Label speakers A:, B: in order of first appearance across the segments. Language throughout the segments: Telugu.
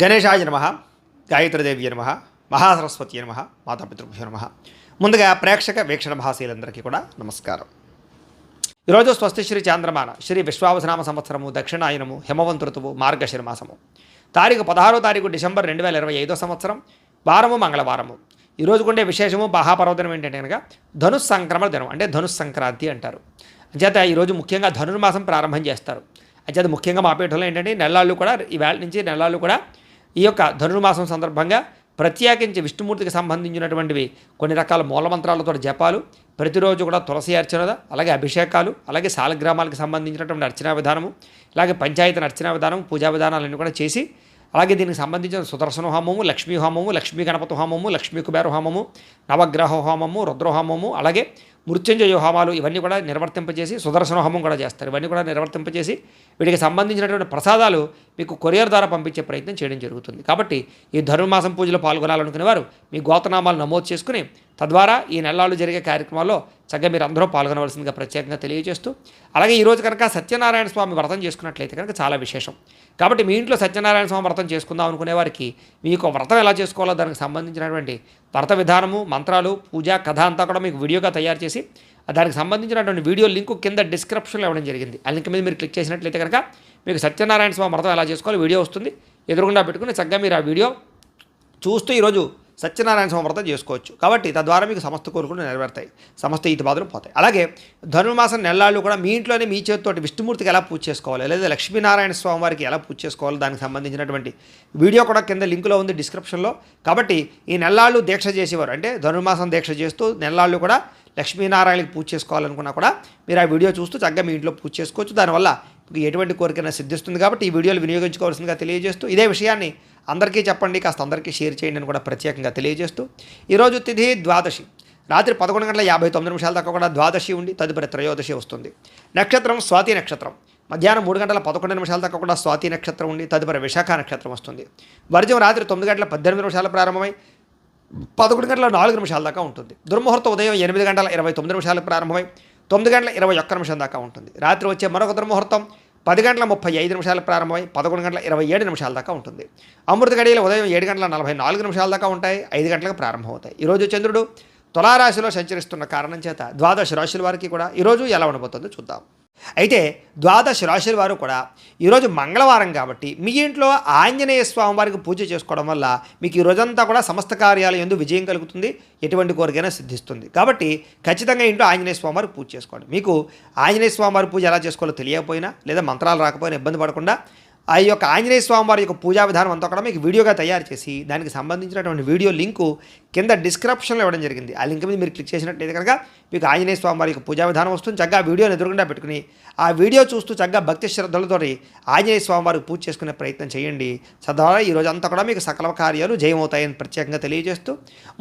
A: గణేశాయ నమః, గాయత్రీదేవి నమః, మహాసరస్వతి నమః, మాతాపితృభ్యో నమః. ముందుగా ప్రేక్షక వీక్షణ మహాశీలందరికీ కూడా నమస్కారం. ఈరోజు స్వస్తి శ్రీ చాంద్రమాన శ్రీ విశ్వావసనామ సంవత్సరము దక్షిణాయనము హిమవంత ఋతువు మార్గశిర మాసము తారీఖు 16వ తారీఖు డిసెంబర్ 2025 సంవత్సరం వారము మంగళవారము. ఈరోజు ఉండే విశేషము మహాపర్వదినం ఏంటంటే కనుక ధనుస్ సంక్రమణ దినం, అంటే ధనుస్ సంక్రాంతి అంటారు. అంచేత ఈరోజు ముఖ్యంగా ధనుర్మాసం ప్రారంభం చేస్తారు. అంచేత ముఖ్యంగా మా పీఠంలో ఏంటంటే నెలలు కూడా ఈవేళ నుంచి నెలలు కూడా ఈ యొక్క ధనుర్మాసం సందర్భంగా ప్రత్యేకించి విష్ణుమూర్తికి సంబంధించినటువంటివి కొన్ని రకాల మూలమంత్రాలతో జపాలు, ప్రతిరోజు కూడా తులసి అర్చన, అలాగే అభిషేకాలు, అలాగే సాలగ్రామాలకు సంబంధించినటువంటి అర్చనా విధానము, అలాగే పంచాయతీ అర్చనా విధానం, పూజా విధానాలన్నీ కూడా చేసి, అలాగే దీనికి సంబంధించిన సుదర్శన హోమము, లక్ష్మీ హోమము, లక్ష్మీ గణపతి హోమము, లక్ష్మీ కుబేర హోమము, నవగ్రహ హోమము, రుద్ర హోమము, అలాగే మృత్యుంజయ హోమాలు ఇవన్నీ కూడా నిర్వర్తింపజేసి సుదర్శన హోమం కూడా చేస్తారు. ఇవన్నీ కూడా నిర్వర్తింపజేసి వీటికి సంబంధించినటువంటి ప్రసాదాలు మీకు కొరియర్ ద్వారా పంపించే ప్రయత్నం చేయడం జరుగుతుంది. కాబట్టి ఈ ధనుర్మాసం పూజలో పాల్గొనాలనుకునే వారు మీ గోత్రనామాలు నమోదు చేసుకుని తద్వారా ఈ నెలలు జరిగే కార్యక్రమాల్లో చక్కగా మీరు అందరూ పాల్గొనవలసిందిగా ప్రత్యేకంగా తెలియజేస్తూ, అలాగే ఈరోజు కనుక సత్యనారాయణ స్వామి వ్రతం చేసుకున్నట్లయితే కనుక చాలా విశేషం. కాబట్టి మీ ఇంట్లో సత్యనారాయణ స్వామి వ్రతం చేసుకుందాం అనుకునే వారికి మీకు వ్రతం ఎలా చేసుకోవాలో దానికి సంబంధించినటువంటి వ్రత విధానము, మంత్రాలు, పూజ కథ అంతా కూడా మీకు వీడియోగా తయారు చేసి దానికి సంబంధించినటువంటి వీడియో లింకు కింద డిస్క్రిప్షన్లో ఇవ్వడం జరిగింది. ఆ లింక్ మీద మీరు క్లిక్ చేసినట్లయితే కనుక మీకు సత్యనారాయణ స్వామి వ్రతం ఎలా చేసుకోవాలో వీడియో వస్తుంది. ఎదురుగుండా పెట్టుకుని చక్కగా మీరు ఆ వీడియో చూస్తూ ఈరోజు సత్యనారాయణ స్వామి వ్రతం చేసుకోవచ్చు. కాబట్టి తద్వారా మీకు సమస్త కోరికలు నెరవేరుతాయి, సమస్త ఈతి బాధలు పోతాయి. అలాగే ధనుర్మాసం నెలలు కూడా మీ ఇంట్లోనే మీ చేతితోటి విష్ణుమూర్తికి ఎలా పూజ చేసుకోవాలి, లేదా లక్ష్మీనారాయణ స్వామి వారికి ఎలా పూజ చేసుకోవాలో దానికి సంబంధించినటువంటి వీడియో కూడా కింద లింకులో ఉంది డిస్క్రిప్షన్లో. కాబట్టి ఈ నెలలు దీక్ష చేసేవారు, అంటే ధనుర్మాసం దీక్ష చేస్తూ నెలలు కూడా లక్ష్మీనారాయణకి పూజ చేసుకోవాలనుకున్నా కూడా మీరు ఆ వీడియో చూస్తూ చక్కగా మీ ఇంట్లో పూజ చేసుకోవచ్చు. దానివల్ల మీకు ఎటువంటి కోరికైనా సిద్ధిస్తుంది. కాబట్టి ఈ వీడియోలు వినియోగించుకోవాల్సిందిగా తెలియజేస్తూ, ఇదే విషయాన్ని అందరికీ చెప్పండి, కాస్త అందరికీ షేర్ చేయండి అని కూడా ప్రత్యేకంగా తెలియజేస్తూ, ఈరోజు తిథి ద్వాదశి, రాత్రి 11:59 దాకా కూడా ద్వాదశి ఉండి తదుపరి త్రయోదశి వస్తుంది. నక్షత్రం స్వాతి నక్షత్రం, మధ్యాహ్నం 3:11 దాకా కూడా స్వాతి నక్షత్రం ఉండి తదుపరి విశాఖ నక్షత్రం వస్తుంది. వర్జం రాత్రి 9:18 ప్రారంభమై 11:04 దాకా ఉంటుంది. దుర్ముహూర్తం ఉదయం 8:29 ప్రారంభమై 9:21 దాకా ఉంటుంది. రాత్రి వచ్చే మరొక దుర్ముహూర్తం 10:35 ప్రారంభమై 11:27 దాకా ఉంటుంది. అమృత గడియలు ఉదయం 7:44 దాకా ఉంటాయి, 5 గంటలకు ప్రారంభమవుతాయి. ఈరోజు చంద్రుడు తులారాశిలో సంచరిస్తున్న కారణం చేత ద్వాదశ రాశుల వారికి కూడా ఈరోజు ఎలా ఉండబోతుందో చూద్దాం. అయితే ద్వాదశ రాశుల వారు కూడా ఈరోజు మంగళవారం కాబట్టి మీ ఇంట్లో ఆంజనేయ స్వామి వారికి పూజ చేసుకోవడం వల్ల మీకు ఈ రోజంతా కూడా సమస్త కార్యాలు యందు విజయం కలుగుతుంది, ఎటువంటి కోరికైనా సిద్ధిస్తుంది. కాబట్టి ఖచ్చితంగా ఇంట్లో ఆంజనేయ స్వామి వారికి పూజ చేసుకోండి. మీకు ఆంజనేయ స్వామి వారి పూజ ఎలా చేసుకోవాలో తెలియకపోయినా, లేదా మంత్రాలు రాకపోయినా ఇబ్బంది పడకుండా ఆ యొక్క ఆంజనేయ స్వామి వారి యొక్క పూజా విధానం అంతా కూడా మీకు వీడియోగా తయారు చేసి దానికి సంబంధించినటువంటి వీడియో లింకు కింద డిస్క్రిప్షన్లో ఇవ్వడం జరిగింది. ఆ లింక్ మీద మీరు క్లిక్ చేసినట్లయితే కనుక మీకు ఆంజనేయ స్వామి వారి యొక్క పూజా విధానం వస్తుంది. చక్కగా వీడియోని ఎదురుగుండా పెట్టుకుని ఆ వీడియో చూస్తూ చక్కగా భక్తి శ్రద్ధలతో ఆంజనేయ స్వామి వారికి పూజ చేసుకునే ప్రయత్నం చేయండి. తద్వారా ఈ రోజు అంతా కూడా మీకు సకల కార్యాలు జయమవుతాయని ప్రత్యేకంగా తెలియజేస్తూ,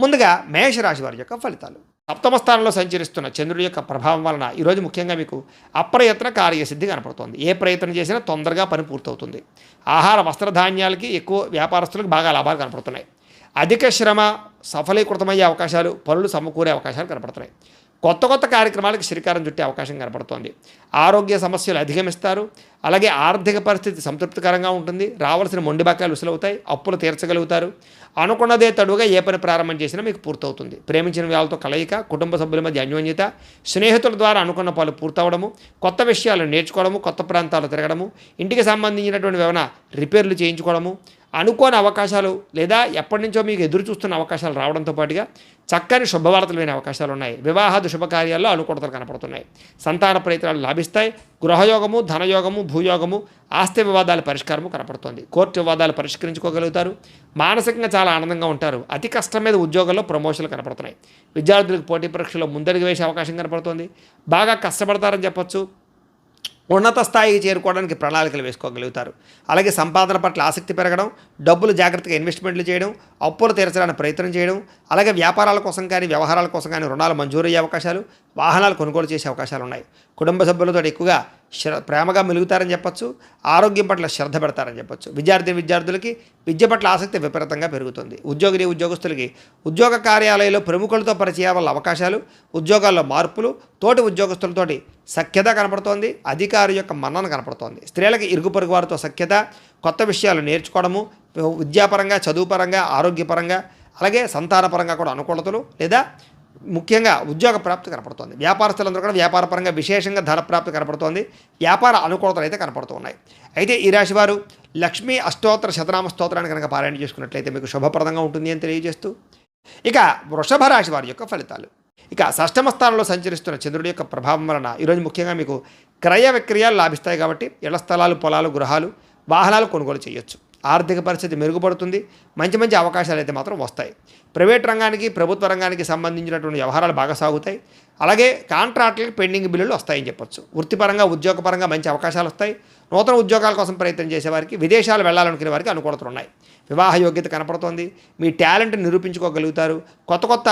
A: ముందుగా మేషరాశి వారి యొక్క ఫలితాలు. సప్తమ స్థానంలో సంచరిస్తున్న చంద్రుడి యొక్క ప్రభావం వలన ఈరోజు ముఖ్యంగా మీకు అప్రయత్న కార్యసిద్ధి కనపడుతోంది. ఏ ప్రయత్నం చేసినా తొందరగా పని పూర్తవుతుంది. ఆహార వస్త్రధాన్యాలకి ఎక్కువ వ్యాపారస్తులకు బాగా లాభాలు కనపడుతున్నాయి. అధిక శ్రమ సఫలీకృతమయ్యే అవకాశాలు, పనులు సమకూరే అవకాశాలు కనపడుతున్నాయి. కొత్త కొత్త కార్యక్రమాలకు శ్రీకారం చుట్టే అవకాశం కనపడుతోంది. ఆరోగ్య సమస్యలు అధిగమిస్తారు. అలాగే ఆర్థిక పరిస్థితి సంతృప్తికరంగా ఉంటుంది. రావాల్సిన మొండి బకాయిలు విసులవుతాయి. అప్పులు తీర్చగలుగుతారు. అనుకున్నదే తడుగా ఏ పని ప్రారంభం చేసినా మీకు పూర్తవుతుంది. ప్రేమించిన వాళ్ళతో కలయిక, కుటుంబ సభ్యుల మధ్య అన్యోన్యత, స్నేహితుల ద్వారా అనుకున్న పనులు పూర్తవడము, కొత్త విషయాలు నేర్చుకోవడము, కొత్త ప్రాంతాలు తిరగడము, ఇంటికి సంబంధించినటువంటి ఏమైనా రిపేర్లు చేయించుకోవడము, అనుకోని అవకాశాలు లేదా ఎప్పటి నుంచో మీకు ఎదురు చూస్తున్న అవకాశాలు రావడంతో పాటుగా చక్కని శుభవార్తలు వినే అవకాశాలు ఉన్నాయి. వివాహాది శుభకార్యాల్లో అనుకూలతలు కనపడుతున్నాయి. సంతాన ప్రయత్నాలు లాభిస్తాయి. గృహయోగము, ధనయోగము, భూయోగము, ఆస్తి వివాదాల పరిష్కారము కనపడుతుంది. కోర్టు వివాదాలు పరిష్కరించుకోగలుగుతారు. మానసికంగా చాలా ఆనందంగా ఉంటారు. అతి కష్టం మీద ఉద్యోగాల్లో ప్రమోషన్లు కనపడుతున్నాయి. విద్యార్థులకు పోటీ పరీక్షలో ముందడుగు వేసే అవకాశం కనపడుతుంది. బాగా కష్టపడతారని చెప్పొచ్చు. ఉన్నత స్థాయికి చేరుకోవడానికి ప్రణాళికలు వేసుకోగలుగుతారు. అలాగే సంపాదన పట్ల ఆసక్తి పెరగడం, డబ్బులు జాగ్రత్తగా ఇన్వెస్ట్మెంట్లు చేయడం, అప్పులు తీర్చడానికి ప్రయత్నం చేయడం, అలాగే వ్యాపారాల కోసం కానీ వ్యవహారాల కోసం కానీ రుణాలు మంజూరయ్యే అవకాశాలు, వాహనాలు కొనుగోలు చేసే అవకాశాలు ఉన్నాయి. కుటుంబ సభ్యులతో ఎక్కువగా ప్రేమగా మెలుగుతారని చెప్పొచ్చు. ఆరోగ్యం పట్ల శ్రద్ధ పెడతారని చెప్పొచ్చు. విద్యార్థులకి విద్య పట్ల ఆసక్తి విపరీతంగా పెరుగుతుంది. ఉద్యోగస్తులకి ఉద్యోగ కార్యాలయంలో ప్రముఖులతో పరిచయాల వల్ల అవకాశాలు, ఉద్యోగాల్లో మార్పులు, తోటి ఉద్యోగస్తులతోటి సఖ్యత కనపడుతోంది. అధికారి యొక్క మన్నన కనపడుతోంది. స్త్రీలకి ఇరుగు పొరుగు వారితో సఖ్యత, కొత్త విషయాలు నేర్చుకోవడము, విద్యాపరంగా, చదువుపరంగా, ఆరోగ్యపరంగా, అలాగే సంతానపరంగా కూడా అనుకూలతలు లేదా ముఖ్యంగా ఉద్యోగ ప్రాప్తి కనపడుతోంది. వ్యాపారస్తులందరూ కూడా వ్యాపారపరంగా విశేషంగా ధన ప్రాప్తి కనపడుతోంది. వ్యాపార అనుకూలతలు అయితే కనపడుతున్నాయి. అయితే ఈ రాశి వారు లక్ష్మీ అష్టోత్తర శతనామ స్తోత్రాన్ని కనుక పారాయణ చేసుకున్నట్లయితే మీకు శుభప్రదంగా ఉంటుంది అని తెలియజేస్తూ, ఇక వృషభ రాశి వారి యొక్క ఫలితాలు. ఇక షష్టమ స్థానంలో సంచరిస్తున్న చంద్రుడి యొక్క ప్రభావం వలన ఈరోజు ముఖ్యంగా మీకు క్రయ విక్రయాలు లాభిస్తాయి. కాబట్టి ఇళ్ల స్థలాలు, పొలాలు, గృహాలు, వాహనాలు కొనుగోలు చేయొచ్చు. ఆర్థిక పరిస్థితి మెరుగుపడుతుంది. మంచి మంచి అవకాశాలు అయితే మాత్రం వస్తాయి. ప్రైవేట్ రంగానికి, ప్రభుత్వ రంగానికి సంబంధించినటువంటి వ్యవహారాలు బాగా సాగుతాయి. అలాగే కాంట్రాక్టులకి పెండింగ్ బిల్లులు వస్తాయని చెప్పొచ్చు. వృత్తిపరంగా, ఉద్యోగపరంగా మంచి అవకాశాలు వస్తాయి. నూతన ఉద్యోగాల కోసం ప్రయత్నం చేసేవారికి, విదేశాలు వెళ్ళాలనుకునే వారికి అనుకూలతలు ఉన్నాయి. వివాహ యోగ్యత కనపడుతోంది. మీ టాలెంట్ని నిరూపించుకోగలుగుతారు. కొత్త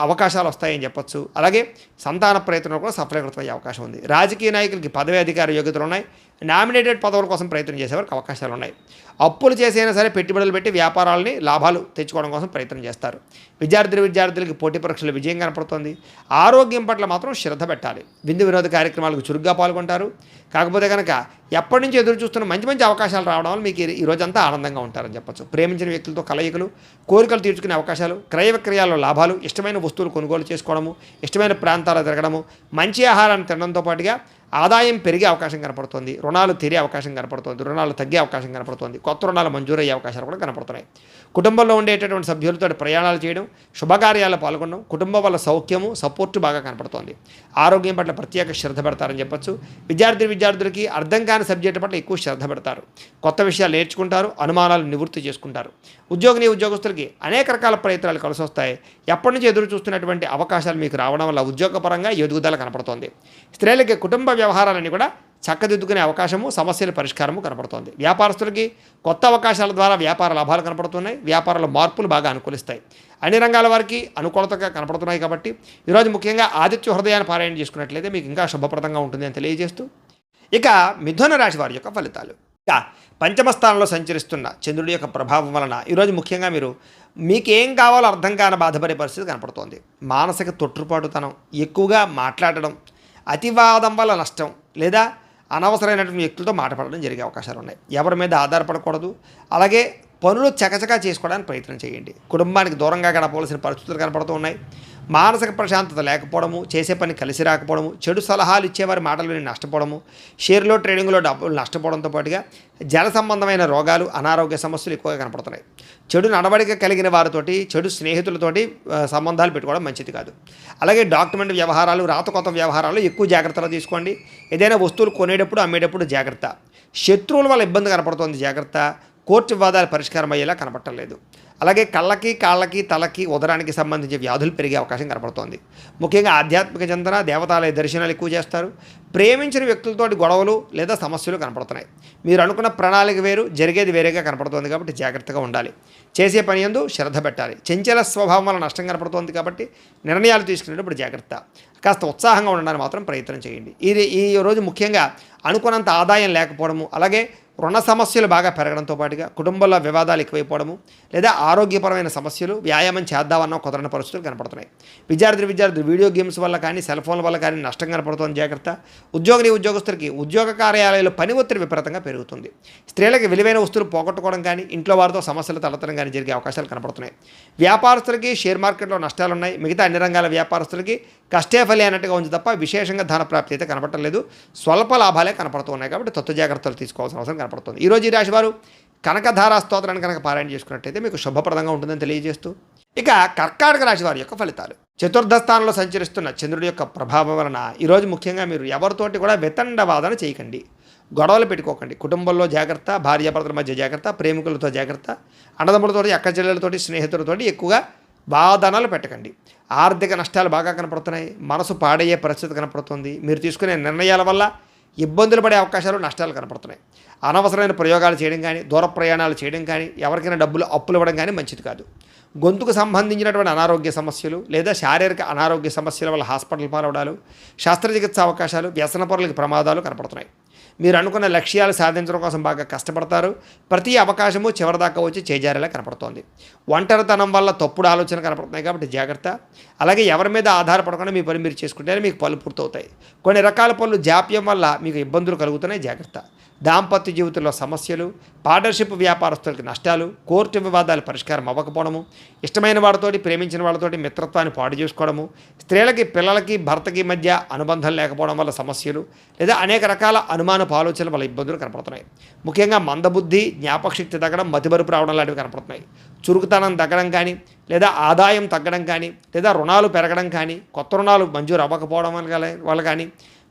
A: అవకాశాలు వస్తాయని చెప్పొచ్చు. అలాగే సంతాన ప్రయత్నంలో కూడా సఫలీకృతమయ్యే అవకాశం ఉంది. రాజకీయ నాయకులకి పదవి అధికార యోగ్యతలు ఉన్నాయి. నామినేటెడ్ పదవుల కోసం ప్రయత్నం చేసేవారికి అవకాశాలు ఉన్నాయి. అప్పులు చేసైనా సరే పెట్టుబడులు పెట్టి వ్యాపారాలని లాభాలు తెచ్చుకోవడం కోసం ప్రయత్నం చేస్తారు. విద్యార్థులకి పోటీ పరీక్షలు విజయం కనపడుతోంది. ఆరోగ్యం పట్ల మాత్రం శ్రద్ధ పెట్టాలి. విందు వినోద కార్యక్రమాలకు చురుగ్గా పాల్గొంటారు. కాకపోతే కనుక ఎప్పటి నుంచి ఎదురు చూస్తున్న మంచి మంచి అవకాశాలు రావడం వల్ల మీకు ఈ రోజంతా ఆనందంగా ఉంటారని చెప్పచ్చు. ప్రేమించిన వ్యక్తులతో కలయికలు, కోరికలు తీర్చుకునే అవకాశాలు, క్రయ విక్రయాల్లో లాభాలు, ఇష్టమైన వస్తువులు కొనుగోలు చేసుకోవడము, ఇష్టమైన ప్రాంతాలు తిరగడము, మంచి ఆహారాన్ని తినడంతో పాటుగా ఆదాయం పెరిగే అవకాశం కనపడుతుంది. రుణాలు తీరే అవకాశం కనపడుతుంది. రుణాలు తగ్గే అవకాశం కనపడుతుంది. కొత్త రుణాలు మంజూరయ్యే అవకాశాలు కూడా కనపడుతున్నాయి. కుటుంబంలో ఉండేటటువంటి సభ్యులతో ప్రయాణాలు చేయడం, శుభకార్యాల్లో పాల్గొనడం, కుటుంబం వల్ల సౌఖ్యము, సపోర్టు బాగా కనపడుతోంది. ఆరోగ్యం పట్ల ప్రత్యేక శ్రద్ధ పెడతారని చెప్పొచ్చు. విద్యార్థులకి అర్థం కాని సబ్జెక్టు పట్ల ఎక్కువ శ్రద్ధ పెడతారు. కొత్త విషయాలు నేర్చుకుంటారు. అనుమానాలు నివృత్తి చేసుకుంటారు. ఉద్యోగస్తులకి అనేక రకాల ప్రయత్నాలు కలిసి వస్తాయి. ఎప్పటి నుంచి ఎదురు చూస్తున్నటువంటి అవకాశాలు మీకు రావడం వల్ల ఉద్యోగపరంగా ఎదుగుదల కనపడుతోంది. స్త్రీలకి కుటుంబ వ్యవహారాలన్నీ కూడా చక్కదిద్దుకునే అవకాశము, సమస్యల పరిష్కారము కనపడుతోంది. వ్యాపారస్తులకి కొత్త అవకాశాల ద్వారా వ్యాపార లాభాలు కనపడుతున్నాయి. వ్యాపారాల మార్పులు బాగా అనుకూలిస్తాయి. అన్ని రంగాల వారికి అనుకూలతగా కనపడుతున్నాయి. కాబట్టి ఈరోజు ముఖ్యంగా ఆదిత్య హృదయాన్ని పారాయణ చేసుకున్నట్లయితే మీకు ఇంకా శుభప్రదంగా ఉంటుంది అని తెలియజేస్తూ, ఇక మిథున రాశి వారి యొక్క ఫలితాలు. ఇక పంచమ స్థానంలో సంచరిస్తున్న చంద్రుడి యొక్క ప్రభావం వలన ఈరోజు ముఖ్యంగా మీకేం కావాలో అర్థం కాని బాధపడే పరిస్థితి కనపడుతోంది. మానసిక తొట్టుపాటుతనం, ఎక్కువగా మాట్లాడడం, అతివాదం వల్ల నష్టం లేదా అనవసరమైనటువంటి వ్యక్తులతో మాట్లాడడం జరిగే అవకాశాలు ఉన్నాయి. ఎవరి మీద ఆధారపడకూడదు. అలాగే పనులు చకచకా చేసుకోవడానికి ప్రయత్నం చేయండి. కుటుంబానికి దూరంగా గడపవలసిన పరిస్థితులు కనపడుతూ ఉన్నాయి. మానసిక ప్రశాంతత లేకపోవడము, చేసే పని కలిసి రాకపోవడము, చెడు సలహాలు ఇచ్చేవారి మాటలు విని నష్టపోవడము, షేర్లో ట్రేడింగ్లో డబ్బులు నష్టపోవడంతో పాటుగా జల సంబంధమైన రోగాలు, అనారోగ్య సమస్యలు ఎక్కువగా కనపడుతున్నాయి. చెడు నడవడిక కలిగిన వారితోటి, చెడు స్నేహితులతోటి సంబంధాలు పెట్టుకోవడం మంచిది కాదు. అలాగే డాక్యుమెంట్ వ్యవహారాలు, రాతకొత్త వ్యవహారాలు ఎక్కువ జాగ్రత్తలు తీసుకోండి. ఏదైనా వస్తువులు కొనేటప్పుడు, అమ్మేటప్పుడు జాగ్రత్త. శత్రువుల వల్ల ఇబ్బంది కనపడుతోంది, జాగ్రత్త. కోర్టు వివాదాలు పరిష్కారం అయ్యేలా కనపడలేదు. అలాగే కళ్ళకి, కాళ్ళకి, తలకి, ఉదరానికి సంబంధించి వ్యాధులు పెరిగే అవకాశం కనపడుతోంది. ముఖ్యంగా ఆధ్యాత్మిక చింతన, దేవతాలయ దర్శనాలు ఎక్కువ చేస్తారు. ప్రేమించిన వ్యక్తులతోటి గొడవలు లేదా సమస్యలు కనపడుతున్నాయి. మీరు అనుకున్న ప్రణాళిక వేరు, జరిగేది వేరేగా కనపడుతోంది. కాబట్టి జాగ్రత్తగా ఉండాలి. చేసే పని యందు శ్రద్ధ పెట్టాలి. చంచల స్వభావం వల్ల నష్టం కనపడుతోంది. కాబట్టి నిర్ణయాలు తీసుకునేటప్పుడు జాగ్రత్త. కాస్త ఉత్సాహంగా ఉండడానికి మాత్రం ప్రయత్నం చేయండి. ఈ రోజు ముఖ్యంగా అనుకున్నంత ఆదాయం లేకపోవడము, అలాగే రుణ సమస్యలు బాగా పెరగడంతో పాటుగా కుటుంబంలో వివాదాలు ఎక్కువైపోవడము లేదా ఆరోగ్యపరమైన సమస్యలు, వ్యాయామం చేద్దామన్న కుదరని పరిస్థితులు కనపడుతున్నాయి. విద్యార్థులు వీడియో గేమ్స్ వల్ల కానీ, సెల్ ఫోన్ల వల్ల కానీ నష్టం కనపడుతుంది, జాగ్రత్త. ఉద్యోగస్తులకి ఉద్యోగ కార్యాలయాల్లో పని ఒత్తిడి విపరీతంగా పెరుగుతుంది. స్త్రీలకి విలువైన వస్తువులు పోగొట్టుకోవడం కానీ, ఇంట్లో వారితో సమస్యలు తలెత్తడం కానీ జరిగే అవకాశాలు కనపడుతున్నాయి. వ్యాపారస్తులకి షేర్ మార్కెట్లో నష్టాలు ఉన్నాయి. మిగతా అన్ని రంగాల వ్యాపారస్తులకి కష్టే ఫలి అన్నట్టుగా ఉంది తప్ప విశేషంగా ధన ప్రాప్తి అయితే కనపడలేదు. స్వల్ప లాభాలే కనపడుతున్నాయి. కాబట్టి తత్వ జాగ్రత్తలు తీసుకోవాల్సిన అవసరం కనపడుతుంది. ఈరోజు ఈ రాశి వారు కనకధారా స్తోత్రాన్ని కనుక పారాయణ చేసుకున్నట్టయితే మీకు శుభప్రదంగా ఉంటుందని తెలియజేస్తూ, ఇక కర్కాటక రాశి వారి యొక్క ఫలితాలు. చతుర్థ స్థానంలో సంచరిస్తున్న చంద్రుడి యొక్క ప్రభావం వలన ఈరోజు ముఖ్యంగా మీరు ఎవరితోటి కూడా వితండవాదన చేయకండి. గొడవలు పెట్టుకోకండి. కుటుంబంలో జాగ్రత్త, భార్యాభర్తల మధ్య జాగ్రత్త, ప్రేమికులతో జాగ్రత్త, అన్నదమ్ములతోటి, అక్కచెల్లెలతోటి, స్నేహితులతోటి ఎక్కువగా వాదనలు పెట్టకండి. ఆర్థిక నష్టాలు బాగా కనపడుతున్నాయి. మనసు పాడయ్యే పరిస్థితి కనపడుతుంది. మీరు తీసుకునే నిర్ణయాల వల్ల ఇబ్బందులు పడే అవకాశాలు, నష్టాలు కనపడుతున్నాయి. అనవసరమైన ప్రయోగాలు చేయడం కానీ, దూర ప్రయాణాలు చేయడం కానీ, ఎవరికైనా డబ్బులు అప్పులు ఇవ్వడం కానీ మంచిది కాదు. గొంతుకు సంబంధించినటువంటి అనారోగ్య సమస్యలు లేదా శారీరక అనారోగ్య సమస్యల వల్ల హాస్పిటల్ పాలవడాలు, శస్త్రచికిత్స అవకాశాలు, వ్యసన పరులకి ప్రమాదాలు కనపడుతున్నాయి. మీరు అనుకున్న లక్ష్యాలు సాధించడం కోసం బాగా కష్టపడతారు. ప్రతి అవకాశము చివరిదాకా వచ్చి చేజారేలా కనపడుతోంది. ఒంటరితనం వల్ల తప్పుడు ఆలోచన కనపడుతున్నాయి కాబట్టి జాగ్రత్త. అలాగే ఎవరి మీద ఆధారపడకుండా మీ పని మీరు చేసుకుంటేనే మీకు పనులు పూర్తవుతాయి. కొన్ని రకాల పనులు జాప్యం వల్ల మీకు ఇబ్బందులు కలుగుతున్నాయి, జాగ్రత్త. దాంపత్య జీవితంలో సమస్యలు, పార్ట్నర్షిప్ వ్యాపారస్తులకి నష్టాలు, కోర్టు వివాదాలు పరిష్కారం అవ్వకపోవడము, ఇష్టమైన వాళ్ళతోటి ప్రేమించిన వాళ్ళతోటి మిత్రత్వాన్ని పాడు చేసుకోవడము, స్త్రీలకి పిల్లలకి భర్తకి మధ్య అనుబంధం లేకపోవడం వల్ల సమస్యలు లేదా అనేక రకాల అనుమానపు ఆలోచనల వల్ల ఇబ్బందులు కనపడుతున్నాయి. ముఖ్యంగా మందబుద్ధి, జ్ఞాపకశక్తి తగ్గడం, మతిమరుపు రావడం లాంటివి కనపడుతున్నాయి. చురుకుతనం తగ్గడం కానీ లేదా ఆదాయం తగ్గడం కానీ లేదా రుణాలు పెరగడం కానీ, కొత్త రుణాలు మంజూరు అవ్వకపోవడం వల్ల కానీ,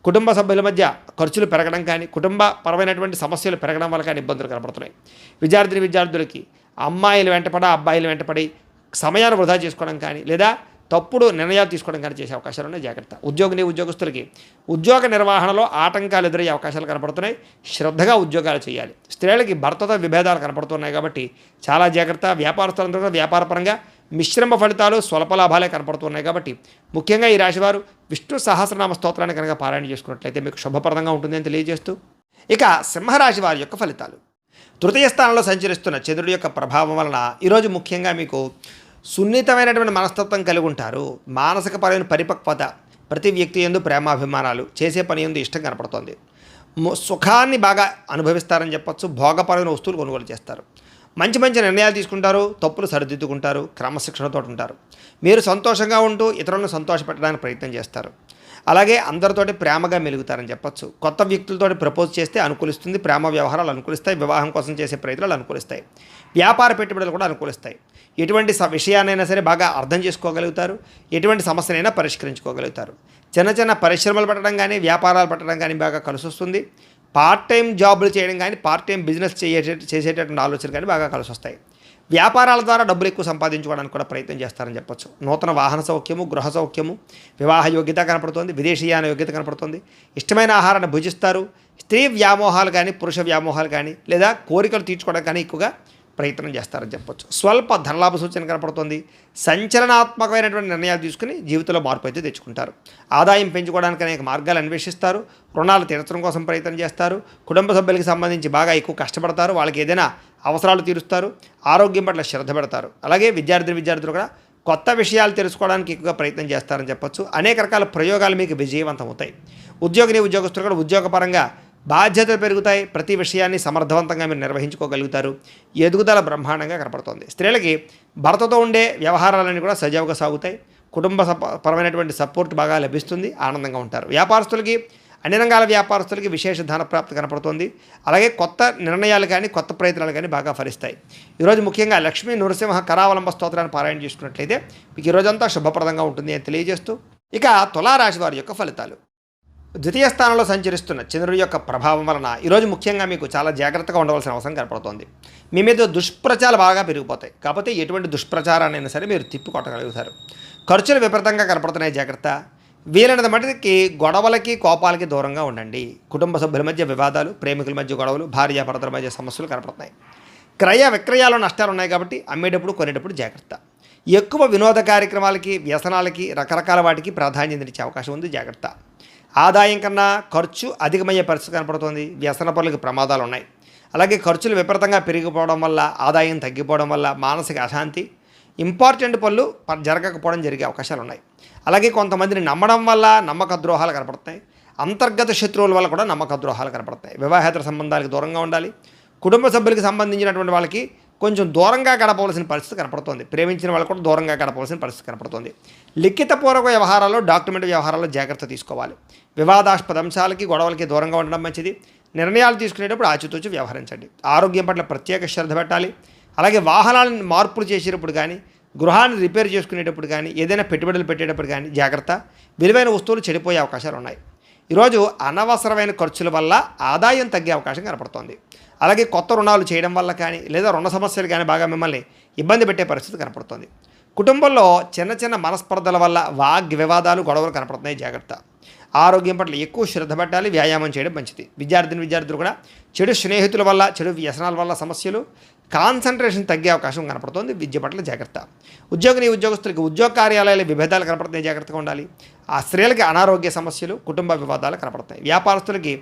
A: కుటుంబ సభ్యుల మధ్య ఖర్చులు పెరగడం కానీ, కుటుంబ పరమైనటువంటి సమస్యలు పెరగడం వల్ల కానీ ఇబ్బందులు కనపడుతున్నాయి. విద్యార్థులకి అమ్మాయిలు వెంటపడ అబ్బాయిలు వెంటపడి సమయాన్ని వృధా చేసుకోవడం కానీ లేదా తప్పుడు నిర్ణయాలు తీసుకోవడం కానీ చేసే అవకాశాలు ఉన్నాయి, జాగ్రత్త. ఉద్యోగస్తులకి ఉద్యోగ నిర్వహణలో ఆటంకాలు ఎదురయ్యే అవకాశాలు కనపడుతున్నాయి, శ్రద్ధగా ఉద్యోగాలు చేయాలి. స్త్రీలకి భర్తతో విభేదాలు కనపడుతున్నాయి కాబట్టి చాలా జాగ్రత్త. వ్యాపారస్తులందరూ కూడా వ్యాపారపరంగా మిశ్రమ ఫలితాలు, స్వల్ప లాభాలే కనపడుతున్నాయి కాబట్టి ముఖ్యంగా ఈ రాశివారు విష్ణు సహస్రనామ స్తోత్రాన్ని కనుక పారాయణ చేసుకున్నట్లయితే మీకు శుభప్రదంగా ఉంటుందని తెలియజేస్తూ, ఇక సింహరాశి వారి యొక్క ఫలితాలు. తృతీయ స్థానంలో సంచరిస్తున్న చంద్రుడి యొక్క ప్రభావం వలన ఈరోజు ముఖ్యంగా మీకు సున్నితమైనటువంటి మనస్తత్వం కలిగి ఉంటారు. మానసికపరమైన పరిపక్వత, ప్రతి వ్యక్తి యందు ప్రేమాభిమానాలు, చేసే పని యందు ఇష్టం కనపడుతోంది. సుఖాన్ని బాగా అనుభవిస్తారని చెప్పొచ్చు. భోగపరమైన వస్తువులు కొనుగోలు చేస్తారు. మంచి నిర్ణయాలు తీసుకుంటారు, తప్పులు సరిదిద్దుకుంటారు, క్రమశిక్షణతో ఉంటారు. మీరు సంతోషంగా ఉంటూ ఇతరులను సంతోషపెట్టడానికి ప్రయత్నం చేస్తారు. అలాగే అందరితోటి ప్రేమగా మెలుగుతారని చెప్పొచ్చు. కొత్త వ్యక్తులతోటి ప్రపోజ్ చేస్తే అనుకూలిస్తుంది, ప్రేమ వ్యవహారాలు అనుకూలిస్తాయి, వివాహం కోసం చేసే ప్రయత్నాలు అనుకూలిస్తాయి, వ్యాపార పెట్టుబడులు కూడా అనుకూలిస్తాయి. ఎటువంటి విషయాన్నైనా సరే బాగా అర్థం చేసుకోగలుగుతారు, ఎటువంటి సమస్యనైనా పరిష్కరించుకోగలుగుతారు. చిన్న పరిశ్రమలు పెట్టడం కానీ వ్యాపారాలు పెట్టడం కానీ బాగా కలిసి వస్తుంది. పార్ట్ టైం జాబులు చేయడం కానీ పార్ట్ టైం బిజినెస్ చేసేటటువంటి ఆలోచనలు కానీ బాగా కలిసి వస్తాయి. వ్యాపారాల ద్వారా డబ్బులు ఎక్కువ సంపాదించుకోవడానికి కూడా ప్రయత్నం చేస్తారని చెప్పొచ్చు. నూతన వాహన సౌఖ్యము, గృహ సౌఖ్యము, వివాహ యోగ్యత కనపడుతుంది, విదేశీయాన యోగ్యత కనపడుతుంది. ఇష్టమైన ఆహారాన్ని భుజిస్తారు. స్త్రీ వ్యామోహాలు కానీ పురుష వ్యామోహాలు కానీ లేదా కోరికలు తీర్చుకోవడం కానీ ఎక్కువగా ప్రయత్నం చేస్తారని చెప్పొచ్చు. స్వల్ప ధనలాభ సూచన కనపడుతుంది. సంచలనాత్మకమైనటువంటి నిర్ణయాలు తీసుకుని జీవితంలో మార్పు అయితే తెచ్చుకుంటారు. ఆదాయం పెంచుకోవడానికి అనేక మార్గాలు అన్వేషిస్తారు. రుణాలు తీర్చడం కోసం ప్రయత్నం చేస్తారు. కుటుంబ సభ్యులకి సంబంధించి బాగా ఎక్కువ కష్టపడతారు. వాళ్ళకి ఏదైనా అవసరాలు తీరుస్తారు. ఆరోగ్యం పట్ల శ్రద్ధ పెడతారు. అలాగే విద్యార్థులు కూడా కొత్త విషయాలు తెలుసుకోవడానికి ఎక్కువగా ప్రయత్నం చేస్తారని చెప్పొచ్చు. అనేక రకాల ప్రయోగాలు మీకు విజయవంతం అవుతాయి. ఉద్యోగస్తులు కూడా ఉద్యోగపరంగా బాధ్యతలు పెరుగుతాయి. ప్రతి విషయాన్ని సమర్థవంతంగా మీరు నిర్వహించుకోగలుగుతారు. ఎదుగుదల బ్రహ్మాండంగా కనపడుతుంది. స్త్రీలకి భర్తతో ఉండే వ్యవహారాలన్నీ కూడా సజావుగా సాగుతాయి. కుటుంబ పరమైనటువంటి సపోర్ట్ బాగా లభిస్తుంది. ఆనందంగా ఉంటారు. వ్యాపారస్తులకి అన్ని రంగాల వ్యాపారస్తులకి విశేష ధనప్రాప్తి కనపడుతుంది. అలాగే కొత్త నిర్ణయాలు కానీ కొత్త ప్రయత్నాలు కానీ బాగా ఫలిస్తాయి. ఈరోజు ముఖ్యంగా లక్ష్మీ నృసింహ కరావలంబ స్తోత్రాన్ని పారాయణ చేసుకున్నట్లయితే మీకు ఈరోజంతా శుభప్రదంగా ఉంటుంది అని తెలియజేస్తూ, ఇక తులారాశి వారి యొక్క ఫలితాలు. ద్వితీయ స్థానంలో సంచరిస్తున్న చంద్రుడి యొక్క ప్రభావం వలన ఈరోజు ముఖ్యంగా మీకు చాలా జాగ్రత్తగా ఉండవలసిన అవసరం కనపడుతోంది. మీ మీద దుష్ప్రచారాలు బాగా పెరిగిపోతాయి. కాకపోతే ఎటువంటి దుష్ప్రచారాన్నైనా సరే మీరు తిప్పికొట్టగలుగుతారు. ఖర్చులు విపరీతంగా కనపడుతున్నాయి, జాగ్రత్త. వీలైనంత మటుకి గొడవలకి కోపాలకి దూరంగా ఉండండి. కుటుంబ సభ్యుల మధ్య వివాదాలు, ప్రేమికుల మధ్య గొడవలు, భార్యాభర్తల మధ్య సమస్యలు కనపడుతున్నాయి. క్రయ విక్రయాలు నష్టాలు ఉన్నాయి కాబట్టి అమ్మేటప్పుడు కొనేటప్పుడు జాగ్రత్త. ఎక్కువ వినోద కార్యక్రమాలకి, వ్యసనాలకి, రకరకాల వాటికి ప్రాధాన్యతనిచ్చే అవకాశం ఉంది, జాగ్రత్త. ఆదాయం కన్నా ఖర్చు అధికమయ్యే పరిస్థితి కనపడుతుంది. వ్యసన పనులకు ప్రమాదాలు ఉన్నాయి. అలాగే ఖర్చులు విపరీతంగా పెరిగిపోవడం వల్ల, ఆదాయం తగ్గిపోవడం వల్ల మానసిక అశాంతి, ఇంపార్టెంట్ పనులు జరగకపోవడం జరిగే అవకాశాలు ఉన్నాయి. అలాగే కొంతమందిని నమ్మడం వల్ల నమ్మక ద్రోహాలు కనపడుతున్నాయి. అంతర్గత శత్రువుల వల్ల కూడా నమ్మక ద్రోహాలు కనపడుతున్నాయి. వివాహేతర సంబంధాలకు దూరంగా ఉండాలి. కుటుంబ సభ్యులకు సంబంధించినటువంటి వాళ్ళకి కొంచెం దూరంగా గడపవలసిన పరిస్థితి కనపడుతుంది. ప్రేమించిన వాళ్ళు కూడా దూరంగా గడపవలసిన పరిస్థితి కనపడుతుంది. లిఖితపూర్వక వ్యవహారాల్లో, డాక్యుమెంట్ వ్యవహారాల్లో జాగ్రత్త తీసుకోవాలి. వివాదాస్పద అంశాలకి, గొడవలకి దూరంగా ఉండడం మంచిది. నిర్ణయాలు తీసుకునేటప్పుడు ఆచితూచి వ్యవహరించండి. ఆరోగ్యం పట్ల ప్రత్యేక శ్రద్ధ పెట్టాలి. అలాగే వాహనాలను మార్పులు చేసేటప్పుడు కానీ, గృహాన్ని రిపేర్ చేసుకునేటప్పుడు కానీ, ఏదైనా పెట్టుబడులు పెట్టేటప్పుడు కానీ జాగ్రత్త. విలువైన వస్తువులు చెడిపోయే అవకాశాలు ఉన్నాయి. ఈరోజు అనవసరమైన ఖర్చుల వల్ల ఆదాయం తగ్గే అవకాశం కనపడుతోంది. అలాగే కొత్త రుణాలు చేయడం వల్ల కానీ లేదా రుణ సమస్యలు కానీ బాగా మిమ్మల్ని ఇబ్బంది పెట్టే పరిస్థితి కనపడుతుంది. కుటుంబంలో చిన్న మనస్పర్ధల వల్ల వివాదాలు, గొడవలు కనపడుతున్నాయి, జాగ్రత్త. ఆరోగ్యం పట్ల ఎక్కువ శ్రద్ధ పెట్టాలి, వ్యాయామం చేయడం మంచిది. విద్యార్థులు కూడా చెడు స్నేహితుల వల్ల, చెడు వ్యసనాల వల్ల సమస్యలు, కాన్సన్ట్రేషన్ తగ్గే అవకాశం కనపడుతుంది. విద్య పట్ల జాగ్రత్త. ఉద్యోగస్తులకి ఉద్యోగ కార్యాలయాల విభేదాలు కనపడుతున్నాయి, జాగ్రత్తగా ఉండాలి. ఆ స్త్రీలకి అనారోగ్య సమస్యలు, కుటుంబ వివాదాలు కనపడతాయి. వ్యాపారస్తులకి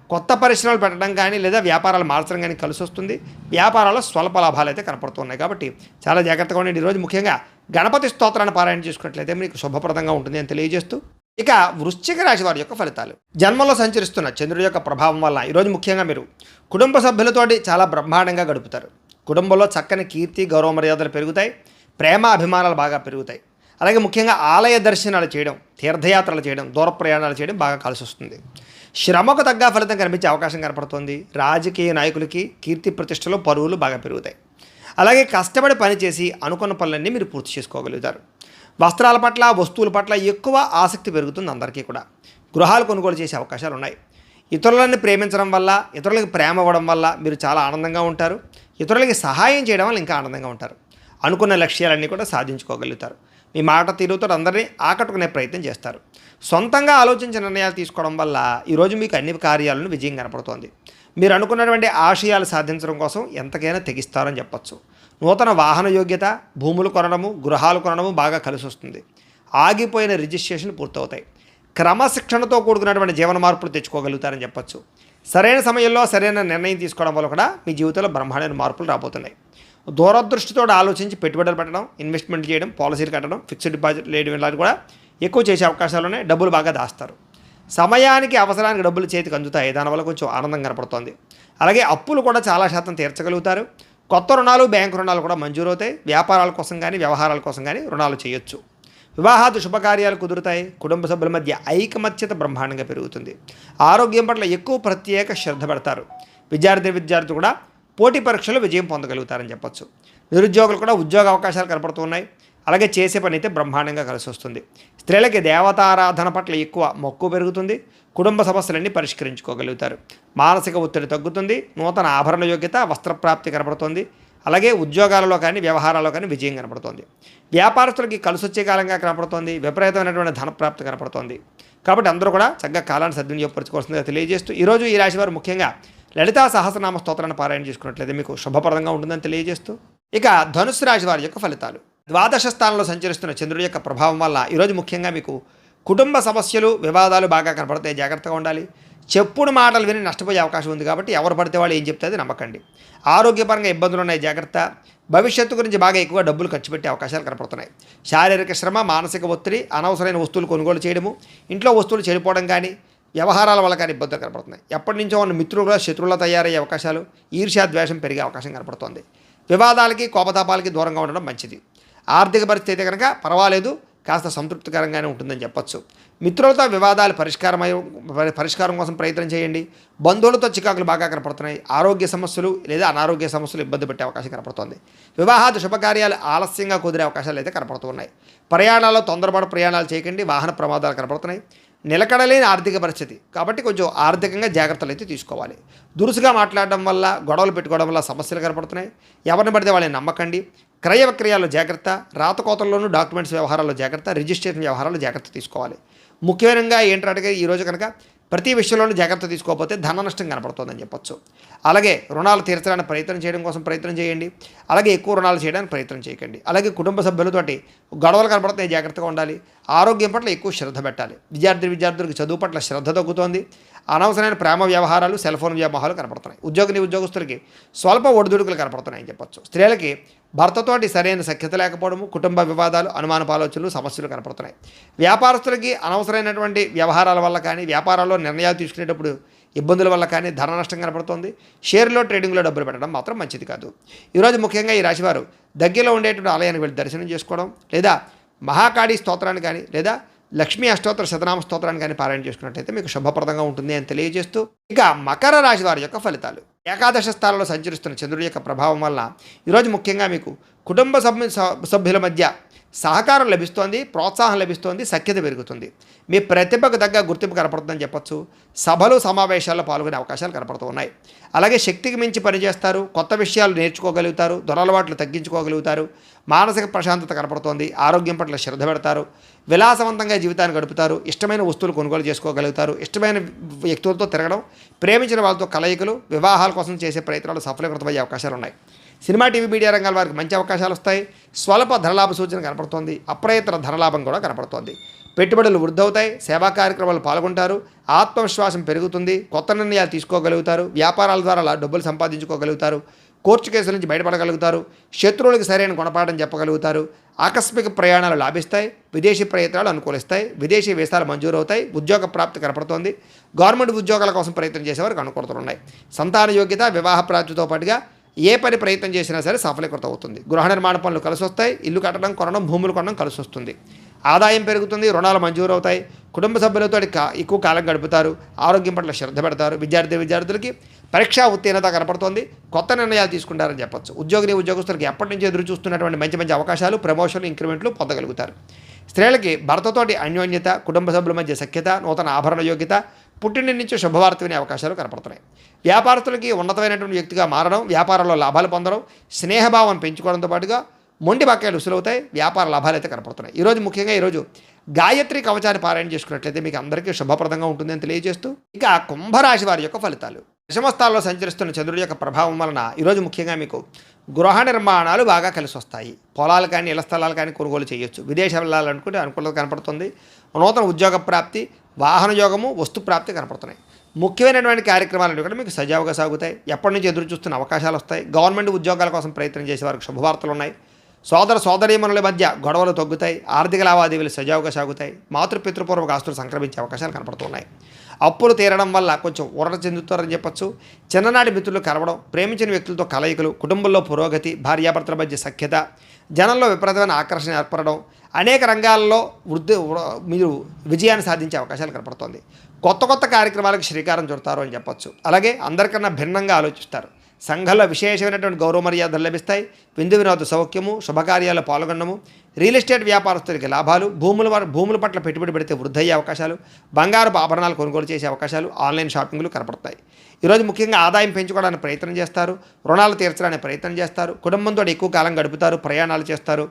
A: కొత్త పరిశ్రమలు పెట్టడం కానీ లేదా వ్యాపారాలు మార్చడం కానీ కలిసి వస్తుంది. వ్యాపారాల్లో స్వల్ప లాభాలు అయితే కనపడుతున్నాయి కాబట్టి చాలా జాగ్రత్తగా ఉండండి. ఈరోజు ముఖ్యంగా గణపతి స్తోత్రాన్ని పారాయణ చేసుకున్నట్లయితే మీకు శుభప్రదంగా ఉంటుంది అని తెలియజేస్తూ, ఇక వృశ్చిక రాశి వారి యొక్క ఫలితాలు. జన్మలో సంచరిస్తున్న చంద్రుడి యొక్క ప్రభావం వల్ల ఈరోజు ముఖ్యంగా మీరు కుటుంబ సభ్యులతోటి చాలా బ్రహ్మాండంగా గడుపుతారు. కుటుంబంలో చక్కని కీర్తి, గౌరవ మర్యాదలు పెరుగుతాయి. ప్రేమ అభిమానాలు బాగా పెరుగుతాయి. అలాగే ముఖ్యంగా ఆలయ దర్శనాలు చేయడం, తీర్థయాత్రలు చేయడం, దూర ప్రయాణాలు చేయడం బాగా కలిసి వస్తుంది. శ్రమకు తగ్గ ఫలితం కనిపించే అవకాశం కనపడుతుంది. రాజకీయ నాయకులకి కీర్తి ప్రతిష్టలు, పరువులు బాగా పెరుగుతాయి. అలాగే కష్టపడి పనిచేసి అనుకున్న పనులన్నీ మీరు పూర్తి చేసుకోగలుగుతారు. వస్త్రాల పట్ల, వస్తువుల పట్ల ఎక్కువ ఆసక్తి పెరుగుతుంది అందరికీ కూడా. గృహాలు కొనుగోలు చేసే అవకాశాలు ఉన్నాయి. ఇతరులని ప్రేమించడం వల్ల, ఇతరులకి ప్రేమ ఇవ్వడం వల్ల మీరు చాలా ఆనందంగా ఉంటారు. ఇతరులకి సహాయం చేయడం వల్ల ఇంకా ఆనందంగా ఉంటారు. అనుకున్న లక్ష్యాలన్నీ కూడా సాధించుకోగలుగుతారు. మీ మాట తీరుతో అందరినీ ఆకట్టుకునే ప్రయత్నం చేస్తారు. సొంతంగా ఆలోచించిన నిర్ణయాలు తీసుకోవడం వల్ల ఈరోజు మీకు అన్ని కార్యాలను విజయం కనపడుతోంది. మీరు అనుకున్నటువంటి ఆశయాలు సాధించడం కోసం ఎంతకైనా తెగిస్తారని చెప్పచ్చు. నూతన వాహన యోగ్యత, భూములు కొనడము, గృహాలు కొనడము బాగా కలిసి వస్తుంది. ఆగిపోయిన రిజిస్ట్రేషన్ పూర్తవుతాయి. క్రమశిక్షణతో కూడుకున్నటువంటి జీవన మార్పులు తెచ్చుకోగలుగుతారని చెప్పచ్చు. సరైన సమయంలో సరైన నిర్ణయం తీసుకోవడం వల్ల కూడా మీ జీవితంలో బ్రహ్మాండమైన మార్పులు రాబోతున్నాయి. దూరదృష్టితో ఆలోచించి పెట్టుబడులు పెట్టడం, ఇన్వెస్ట్మెంట్ చేయడం, పాలసీలు కట్టడం, ఫిక్స్డ్ డిపాజిట్ వేయడం ఇలాంటి కూడా ఎక్కువ చేసే అవకాశాలు ఉన్నాయి. డబ్బులు బాగా దాస్తారు. సమయానికి అవసరానికి డబ్బులు చేతికి అందుతాయి. దానివల్ల కొంచెం ఆనందం కనపడుతోంది. అలాగే అప్పులు కూడా చాలా శాతం తీర్చగలుగుతారు. కొత్త రుణాలు, బ్యాంకు రుణాలు కూడా మంజూరవుతాయి. వ్యాపారాల కోసం కానీ వ్యవహారాల కోసం కానీ రుణాలు చేయొచ్చు. వివాహాది శుభకార్యాలు కుదురుతాయి. కుటుంబ సభ్యుల మధ్య ఐకమత్యత బ్రహ్మాండంగా పెరుగుతుంది. ఆరోగ్యం పట్ల ఎక్కువ ప్రత్యేక శ్రద్ధ పెడతారు. విద్యార్థులు కూడా పోటీ పరీక్షలు విజయం పొందగలుగుతారని చెప్పచ్చు. నిరుద్యోగులు కూడా ఉద్యోగ అవకాశాలు కనపడుతున్నాయి. అలాగే చేసే పని అయితే బ్రహ్మాండంగా కలిసి వస్తుంది. స్త్రీలకి దేవతారాధన పట్ల ఎక్కువ మక్కువ పెరుగుతుంది. కుటుంబ సమస్యలన్నీ పరిష్కరించుకోగలుగుతారు. మానసిక ఒత్తిడి తగ్గుతుంది. నూతన ఆభరణ యోగ్యత, వస్త్రప్రాప్తి కనపడుతుంది. అలాగే ఉద్యోగాలలో కానీ వ్యవహారాల్లో కానీ విజయం కనపడుతోంది. వ్యాపారస్తులకి కలిసి వచ్చే కాలంగా కనపడుతోంది. విపరీతమైనటువంటి ధనప్రాప్తి కనపడుతోంది. కాబట్టి అందరూ కూడా చక్కగా కాలాన్ని సద్వినియోగపరచుకోవాల్సిందిగా తెలియజేస్తూ, ఈరోజు ఈ రాశి వారు ముఖ్యంగా లలితా సహస్రనామ స్తోత్రాన్ని పారాయణ చేసుకున్నట్లయితే మీకు శుభప్రదంగా ఉంటుందని తెలియజేస్తూ, ఇక ధనుస్సు రాశి వారి యొక్క ఫలితాలు. ద్వాదశ స్థానంలో సంచరిస్తున్న చంద్రుడి యొక్క ప్రభావం వల్ల ఈరోజు ముఖ్యంగా మీకు కుటుంబ సమస్యలు, వివాదాలు బాగా కనపడతాయి. జాగ్రత్తగా ఉండాలి. చెప్పుడు మాటలు విని నష్టపోయే అవకాశం ఉంది కాబట్టి ఎవరు పడితే వాళ్ళు ఏం చెప్తే అది నమ్మకండి. ఆరోగ్యపరంగా ఇబ్బందులు ఉన్నాయి, జాగ్రత్త. భవిష్యత్తు గురించి బాగా ఎక్కువ డబ్బులు ఖర్చు పెట్టే అవకాశాలు కనపడుతున్నాయి. శారీరక శ్రమ, మానసిక ఒత్తిడి, అనవసరమైన వస్తువులు కొనుగోలు చేయడము, ఇంట్లో వస్తువులు చెడిపోవడం కానీ, వ్యవహారాల వల్ల కానీ ఇబ్బందులు కనపడుతున్నాయి. ఎప్పటి నుంచో ఉన్న మిత్రులుగా శత్రువులా తయారయ్యే అవకాశాలు, ఈర్ష్యా ద్వేషం పెరిగే అవకాశం కనపడుతోంది. వివాదాలకి, కోపతాపాలకి దూరంగా ఉండడం మంచిది. ఆర్థిక పరిస్థితి కనుక పర్వాలేదు, కాస్త సంతృప్తికరంగానే ఉంటుందని చెప్పచ్చు. మిత్రులతో వివాదాలు పరిష్కారం కోసం ప్రయత్నం చేయండి. బంధువులతో చికాకులు బాగా కనపడుతున్నాయి. ఆరోగ్య సమస్యలు లేదా అనారోగ్య సమస్యలు ఇబ్బంది పెట్టే అవకాశం కనపడుతుంది. వివాహాది శుభకార్యాలు ఆలస్యంగా కుదిరే అవకాశాలు అయితే కనపడుతున్నాయి. ప్రయాణాల్లో తొందరపాటు ప్రయాణాలు చేయకండి. వాహన ప్రమాదాలు కనపడుతున్నాయి. నిలకడలేని ఆర్థిక పరిస్థితి కాబట్టి కొంచెం ఆర్థికంగా జాగ్రత్తలు అయితే తీసుకోవాలి. దురుసుగా మాట్లాడడం వల్ల, గొడవలు పెట్టుకోవడం వల్ల సమస్యలు కనపడుతున్నాయి. ఎవరిని పడితే వాళ్ళని నమ్మకండి. క్రయ విక్రయాల్లో జాగ్రత్త. రాతకోతల్లోనూ డాక్యుమెంట్స్ వ్యవహారాల్లో జాగ్రత్త. రిజిస్ట్రేషన్ వ్యవహారాల్లో జాగ్రత్త తీసుకోవాలి. ముఖ్యంగా ఏంటంటే ఈరోజు కనుక ప్రతి విషయంలోనూ జాగ్రత్త తీసుకోకపోతే ధన నష్టం కనపడుతుందని చెప్పొచ్చు. అలాగే రుణాలు తీర్చడానికి ప్రయత్నం చేయడం కోసం ప్రయత్నం చేయండి. అలాగే ఎక్కువ రుణాలు చేయడానికి ప్రయత్నం చేయకండి. అలాగే కుటుంబ సభ్యులతోటి గొడవలు కనపడుతున్నాయి, జాగ్రత్తగా ఉండాలి. ఆరోగ్యం పట్ల ఎక్కువ శ్రద్ధ పెట్టాలి. విద్యార్థులకు చదువు పట్ల శ్రద్ధ తగ్గుతోంది. అనవసరమైన ప్రేమ వ్యవహారాలు, సెల్ ఫోన్ వ్యామోహాలు కనపడుతున్నాయి. ఉద్యోగస్తులకి స్వల్ప ఒడిదుడుకులు కనపడుతున్నాయని చెప్పొచ్చు. స్త్రీలకి భర్తతోటి సరైన సఖ్యత లేకపోవడము, కుటుంబ వివాదాలు, అనుమానపు ఆలోచనలు, సమస్యలు కనపడుతున్నాయి. వ్యాపారస్తులకి అనవసరమైనటువంటి వ్యవహారాల వల్ల కానీ, వ్యాపారాల్లో నిర్ణయాలు తీసుకునేటప్పుడు ఇబ్బందుల వల్ల కానీ ధన నష్టం కనపడుతుంది. షేర్లో, ట్రేడింగ్లో డబ్బులు పెట్టడం మాత్రం మంచిది కాదు. ఈరోజు ముఖ్యంగా ఈ రాశివారు దగ్గరలో ఉండేటువంటి ఆలయానికి వెళ్ళి దర్శనం చేసుకోవడం, లేదా మహాకాళీ స్తోత్రాన్ని కానీ, లేదా లక్ష్మీ అష్టోత్తర శతనామ స్తోత్రాన్ని కానీ పారాయణ చేసుకున్నట్టయితే మీకు శుభప్రదంగా ఉంటుంది అని తెలియజేస్తూ, ఇక మకర రాశి వారి యొక్క ఫలితాలు. ఏకాదశ స్థానంలో సంచరిస్తున్న చంద్రుడి యొక్క ప్రభావం వల్ల ఈరోజు ముఖ్యంగా మీకు కుటుంబ సభ్యుల మధ్య సహకారం లభిస్తోంది, ప్రోత్సాహం లభిస్తోంది, సఖ్యత పెరుగుతుంది. మీ ప్రతిభకు తగ్గ గుర్తింపు కనపడుతుందని చెప్పొచ్చు. సభలు సమావేశాల్లో పాల్గొనే అవకాశాలు కనపడుతూ ఉన్నాయి. అలాగే శక్తికి మించి పనిచేస్తారు, కొత్త విషయాలు నేర్చుకోగలుగుతారు, దురలవాట్లు తగ్గించుకోగలుగుతారు, మానసిక ప్రశాంతత కనపడుతోంది, ఆరోగ్యం పట్ల శ్రద్ధ పెడతారు, విలాసవంతంగా జీవితాన్ని గడుపుతారు, ఇష్టమైన వస్తువులు కొనుగోలు చేసుకోగలుగుతారు, ఇష్టమైన వ్యక్తులతో తిరగడం, ప్రేమించిన వాళ్ళతో కలయికలు, వివాహాల కోసం చేసే ప్రయత్నాలు సఫలీకృతమయ్యే అవకాశాలు ఉన్నాయి. సినిమా, టీవీ, మీడియా రంగాల వారికి మంచి అవకాశాలు వస్తాయి. స్వల్ప ధనలాభ సూచన కనపడుతోంది. అప్రయత్న ధనలాభం కూడా కనపడుతోంది. పెట్టుబడులు వృద్ధవుతాయి, సేవా కార్యక్రమాలు పాల్గొంటారు, ఆత్మవిశ్వాసం పెరుగుతుంది, కొత్త నిర్ణయాలు తీసుకోగలుగుతారు, వ్యాపారాల ద్వారా డబ్బులు సంపాదించుకోగలుగుతారు, కోర్టు కేసుల నుంచి బయటపడగలుగుతారు, శత్రువులకు సరైన గుణపాఠం చెప్పగలుగుతారు, ఆకస్మిక ప్రయాణాలు లాభిస్తాయి, విదేశీ ప్రయత్నాలు అనుకూలిస్తాయి, విదేశీ వీసాలు మంజూరవుతాయి, ఉద్యోగ ప్రాప్తి కనపడుతోంది, గవర్నమెంట్ ఉద్యోగాల కోసం ప్రయత్నం చేసేవారికి అనుకూలతలు ఉన్నాయి. సంతాన యోగ్యత, వివాహ ప్రాప్తితో పాటుగా ఏ పని ప్రయత్నం చేసినా సరే సఫలీకృతం అవుతుంది. గృహ నిర్మాణ పనులు కలిసి వస్తాయి, ఇల్లు కట్టడం, కొనడం, భూములు కొనడం కలిసి వస్తుంది, ఆదాయం పెరుగుతుంది, రుణాలు మంజూరు అవుతాయి, కుటుంబ సభ్యులతో ఎక్కువ కాలం గడుపుతారు, ఆరోగ్యం పట్ల శ్రద్ధ పెడతారు. విద్యార్థులకి పరీక్షా ఉత్తీర్ణత కనపడుతోంది, కొత్త నిర్ణయాలు తీసుకుంటారని చెప్పొచ్చు. ఉద్యోగస్తులకి ఎప్పటి నుంచి ఎదురు చూస్తున్నటువంటి మంచి అవకాశాలు, ప్రమోషన్లు, ఇంక్రిమెంట్లు పొందగలుగుతారు. స్త్రీలకి భర్తతోటి అన్యోన్యత, కుటుంబ సభ్యుల మధ్య సఖ్యత, నూతన ఆభరణ యోగ్యత, పుట్టిన నుంచి శుభవార్త వినే అవకాశాలు కనపడుతున్నాయి. వ్యాపారస్తులకి ఉన్నతమైనటువంటి వ్యక్తిగా మారడం, వ్యాపారంలో లాభాలు పొందడం, స్నేహభావం పెంచుకోవడంతో పాటుగా మొండి బకాయిలు ఉసులవుతాయి, వ్యాపార లాభాలు అయితే కనపడుతున్నాయి. ముఖ్యంగా ఈరోజు గాయత్రి కవచాన్ని పారాయణ చేసుకున్నట్లయితే మీకు అందరికీ శుభప్రదంగా ఉంటుందని తెలియజేస్తూ, ఇక కుంభరాశి వారి యొక్క ఫలితాలు. దశమస్థానంలో సంచరిస్తున్న చంద్రుడి యొక్క ప్రభావం వలన ఈరోజు ముఖ్యంగా మీకు గృహ నిర్మాణాలు బాగా కలిసి వస్తాయి. పొలాలు కానీ, ఇళ్ల స్థలాలు కానీ కొనుగోలు చేయొచ్చు. విదేశాలు వెళ్ళాలనుకుంటే అనుకూలత కనపడుతుంది. నూతన ఉద్యోగ ప్రాప్తి, వాహన యోగము, వస్తు ప్రాప్తి కనపడుతున్నాయి. ముఖ్యమైనటువంటి కార్యక్రమాలు కూడా మీకు సజావుగా సాగుతాయి. ఎప్పటి నుంచి ఎదురు చూస్తున్న అవకాశాలు వస్తాయి. గవర్నమెంట్ ఉద్యోగాల కోసం ప్రయత్నం చేసే వారికి శుభవార్తలు ఉన్నాయి. సోదరీమణుల మధ్య గొడవలు తగ్గుతాయి, ఆర్థిక లావాదేవీలు సజావుగా సాగుతాయి, మాతృపితృపూర్వక ఆస్తులు సంక్రమించే అవకాశాలు కనపడుతున్నాయి. అప్పులు తీరడం వల్ల కొంచెం ఊరట చెందుతారని చెప్పొచ్చు. చిన్ననాటి మిత్రులు కలవడం, ప్రేమించిన వ్యక్తులతో కలయికలు, కుటుంబంలో పురోగతి, భార్యాభర్తల మధ్య సఖ్యత, జనంలో విపరీతమైన ఆకర్షణ ఏర్పడడం, అనేక రంగాల్లో మీరు విజయాన్ని సాధించే అవకాశాలు కనపడుతుంది. కొత్త కార్యక్రమాలకు శ్రీకారం చుడతారు అని చెప్పొచ్చు. అలాగే అందరికన్నా భిన్నంగా ఆలోచిస్తారు. సంఘంలో విశేషమైనటువంటి గౌరవ మర్యాదలు లభిస్తాయి. విందు వినోద సౌఖ్యము, శుభకార్యాల్లో పాల్గొనడము, రియల్ ఎస్టేట్ వ్యాపారస్తులకి లాభాలు, భూముల పట్ల పెట్టుబడి పెడితే వృద్ధయ్యే అవకాశాలు, బంగారపు ఆభరణాలు కొనుగోలు చేసే అవకాశాలు, ఆన్లైన్ షాపింగ్లు కనపడతాయి. ఈరోజు ముఖ్యంగా ఆదాయం పెంచుకోవడానికి ప్రయత్నం చేస్తారు, రుణాలు తీర్చడానికి ప్రయత్నం చేస్తారు, కుటుంబంతో ఎక్కువ కాలం గడుపుతారు, ప్రయాణాలు చేస్తారు,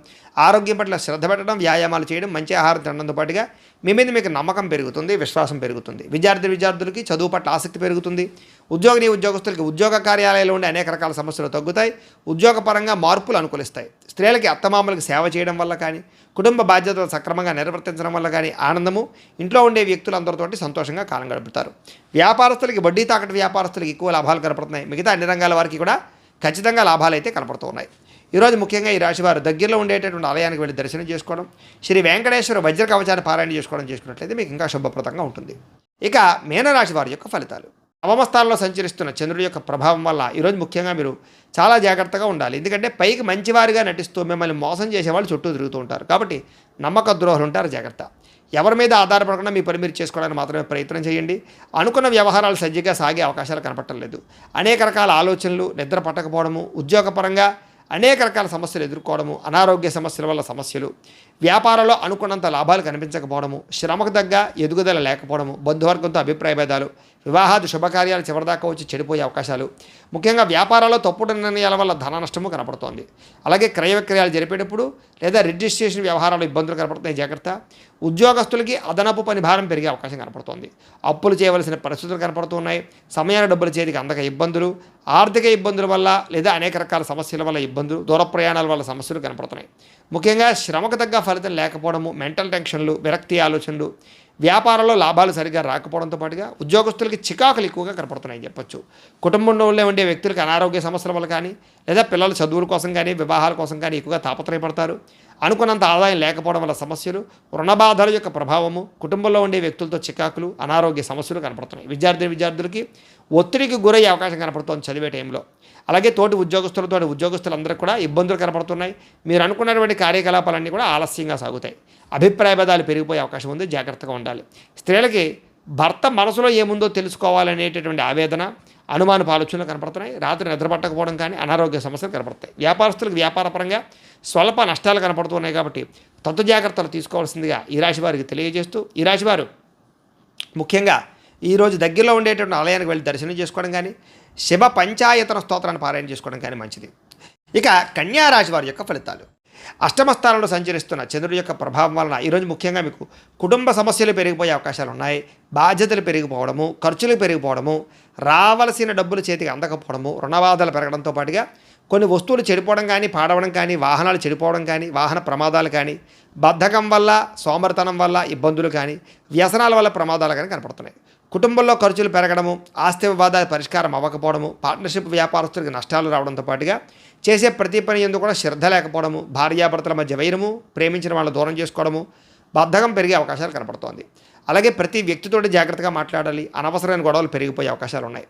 A: ఆరోగ్యం పట్ల శ్రద్ధ పెట్టడం, వ్యాయామాలు చేయడం, మంచి ఆహారం తినడంతో పాటుగా మీ మీద మీకు నమ్మకం పెరుగుతుంది, విశ్వాసం పెరుగుతుంది. విద్యార్థులకి చదువు పట్ల ఆసక్తి పెరుగుతుంది. ఉద్యోగస్తులకి ఉద్యోగ కార్యాలయాల్లో ఉండే అనేక రకాల సమస్యలు తగ్గుతాయి. ఉద్యోగపరంగా మార్పులు అనుకూలిస్తాయి. స్త్రీలకి అత్తమామలకు సేవ చేయడం వల్ల కానీ, కుటుంబ బాధ్యతలు సక్రమంగా నిర్వర్తించడం వల్ల కానీ ఆనందము, ఇంట్లో ఉండే వ్యక్తులందరితోటి సంతోషంగా కాలం గడుపుతారు. వ్యాపారస్తులకి, వడ్డీ తాకట్టు వ్యాపారస్తులకి ఎక్కువ లాభాలు కనపడుతున్నాయి. మిగతా అన్ని రంగాల వారికి కూడా ఖచ్చితంగా లాభాలు అయితే కనపడుతూ ఉన్నాయి. ఈరోజు ముఖ్యంగా ఈ రాశివారు దగ్గరలో ఉండేటటువంటి ఆలయానికి వెళ్ళి దర్శనం చేసుకోవడం, శ్రీ వెంకటేశ్వర వజ్ర కవచాన్ని పారాయణ చేసుకున్నట్లయితే మీకు ఇంకా శుభప్రదంగా ఉంటుంది. ఇక మీనరాశి వారి యొక్క ఫలితాలు. నవమస్థానంలో సంచరిస్తున్న చంద్రుడి యొక్క ప్రభావం వల్ల ఈరోజు ముఖ్యంగా మీరు చాలా జాగ్రత్తగా ఉండాలి. ఎందుకంటే పైకి మంచివారిగా నటిస్తూ మిమ్మల్ని మోసం చేసేవాళ్ళు చుట్టూ తిరుగుతూ ఉంటారు. కాబట్టి నమ్మక ద్రోహులు ఉంటారు, జాగ్రత్త. ఎవరి మీద ఆధారపడకుండా మీ పని మీరు చేసుకోవడానికి మాత్రమే ప్రయత్నం చేయండి. అనుకున్న వ్యవహారాలు సజ్జగా సాగే అవకాశాలు కనపడటం లేదు. అనేక రకాల ఆలోచనలు, నిద్ర పట్టకపోవడము, ఉద్యోగపరంగా అనేక రకాల సమస్యలు ఎదుర్కోవడము, అనారోగ్య సమస్యల వల్ల సమస్యలు, వ్యాపారంలో అనుకున్నంత లాభాలు కనిపించకపోవడము, శ్రమకు తగ్గ ఎదుగుదల లేకపోవడము, బంధువర్గంతో అభిప్రాయ భేదాలు, వివాహాది శుభకార్యాలు చివరిదాకా వచ్చి చెడిపోయే అవకాశాలు, ముఖ్యంగా వ్యాపారాల్లో తప్పుడు నిర్ణయాల వల్ల ధన నష్టము కనపడుతోంది. అలాగే క్రయ విక్రయాలు జరిపేటప్పుడు లేదా రిజిస్ట్రేషన్ వ్యవహారాలు ఇబ్బందులు కనపడుతున్నాయి, జాగ్రత్త. ఉద్యోగస్తులకి అదనపు పని భారం పెరిగే అవకాశం కనపడుతోంది. అప్పులు చేయవలసిన పరిస్థితులు కనపడుతున్నాయి. సమయాన డబ్బులు చేతికి అందక ఇబ్బందులు, ఆర్థిక ఇబ్బందుల వల్ల లేదా అనేక రకాల సమస్యల వల్ల ఇబ్బందులు, దూర ప్రయాణాల వల్ల సమస్యలు కనపడుతున్నాయి. ముఖ్యంగా శ్రమకు తగ్గ ఫలితం లేకపోవడము, మెంటల్ టెన్షన్లు, విరక్తి ఆలోచనలు, వ్యాపారంలో లాభాలు సరిగ్గా రాకపోవడంతో పాటుగా ఉద్యోగస్తులకి చికాకులు ఎక్కువగా కనపడుతున్నాయని చెప్పొచ్చు. కుటుంబంలో ఉండే వ్యక్తులకు అనారోగ్య సమస్యల వల్ల కానీ లేదా పిల్లల చదువుల కోసం కానీ వివాహాల కోసం కానీ ఎక్కువగా తాపత్రయపడతారు. అనుకున్నంత ఆదాయం లేకపోవడం వల్ల సమస్యలు, రుణబాధల యొక్క ప్రభావము, కుటుంబంలో ఉండే వ్యక్తులతో చికాకులు, అనారోగ్య సమస్యలు కనపడుతున్నాయి. విద్యార్థులకి ఒత్తిడికి గురయ్యే అవకాశం కనపడుతుంది చదివే టైంలో. అలాగే తోటి ఉద్యోగస్తులందరికీ కూడా ఇబ్బందులు కనపడుతున్నాయి. మీరు అనుకున్నటువంటి కార్యకలాపాలన్నీ కూడా ఆలస్యంగా సాగుతాయి. అభిప్రాయ భేదాలు పెరిగిపోయే అవకాశం ఉంది, జాగ్రత్తగా ఉండాలి. స్త్రీలకి భర్త మనసులో ఏముందో తెలుసుకోవాలనేటటువంటి ఆవేదన, అనుమానపు ఆలోచనలు కనపడుతున్నాయి. రాత్రి నిద్రపట్టకపోవడం కానీ అనారోగ్య సమస్యలు కనపడతాయి. వ్యాపారస్తులకు వ్యాపారపరంగా స్వల్ప నష్టాలు కనపడుతున్నాయి. కాబట్టి తత్వ జాగ్రత్తలు తీసుకోవాల్సిందిగా ఈ రాశి వారికి తెలియజేస్తూ, ఈ రాశి వారు ముఖ్యంగా ఈరోజు దగ్గరలో ఉండేటువంటి ఆలయానికి వెళ్ళి దర్శనం చేసుకోవడం కానీ, శివ పంచాయతన స్తోత్రాన్ని పారాయణ చేసుకోవడం కానీ మంచిది. ఇక కన్యా రాశి వారి యొక్క ఫలితాలు. అష్టమ స్థానంలో సంచరిస్తున్న చంద్రుడి యొక్క ప్రభావం వలన ఈరోజు ముఖ్యంగా మీకు కుటుంబ సమస్యలు పెరిగిపోయే అవకాశాలు ఉన్నాయి. బాధ్యతలు పెరిగిపోవడము, ఖర్చులు పెరిగిపోవడము, రావలసిన డబ్బులు చేతికి అందకపోవడము, రుణబాధలు పెరగడంతో పాటుగా కొన్ని వస్తువులు చెడిపోవడం కానీ, పాడవడం కానీ, వాహనాలు చెడిపోవడం కానీ, వాహన ప్రమాదాలు కానీ, బద్ధకం వల్ల, సోమరితనం వల్ల ఇబ్బందులు కానీ, వ్యసనాల వల్ల ప్రమాదాలు కానీ కనపడుతున్నాయి. కుటుంబంలో ఖర్చులు పెరగడము, ఆస్తి వివాదాల పరిష్కారం అవ్వకపోవడము, పార్ట్నర్షిప్ వ్యాపారస్తులకు నష్టాలు రావడంతో పాటుగా చేసే ప్రతి పని ఎందుకు కూడా శ్రద్ధ లేకపోవడము, భార్యాభర్తల మధ్య వైరము, ప్రేమించిన వాళ్ళని దూరం చేసుకోవడము, బద్ధకం పెరిగే అవకాశాలు కనపడుతోంది. అలాగే ప్రతి వ్యక్తితోటి జాగ్రత్తగా మాట్లాడాలి. అనవసరమైన గొడవలు పెరిగిపోయే అవకాశాలు ఉన్నాయి.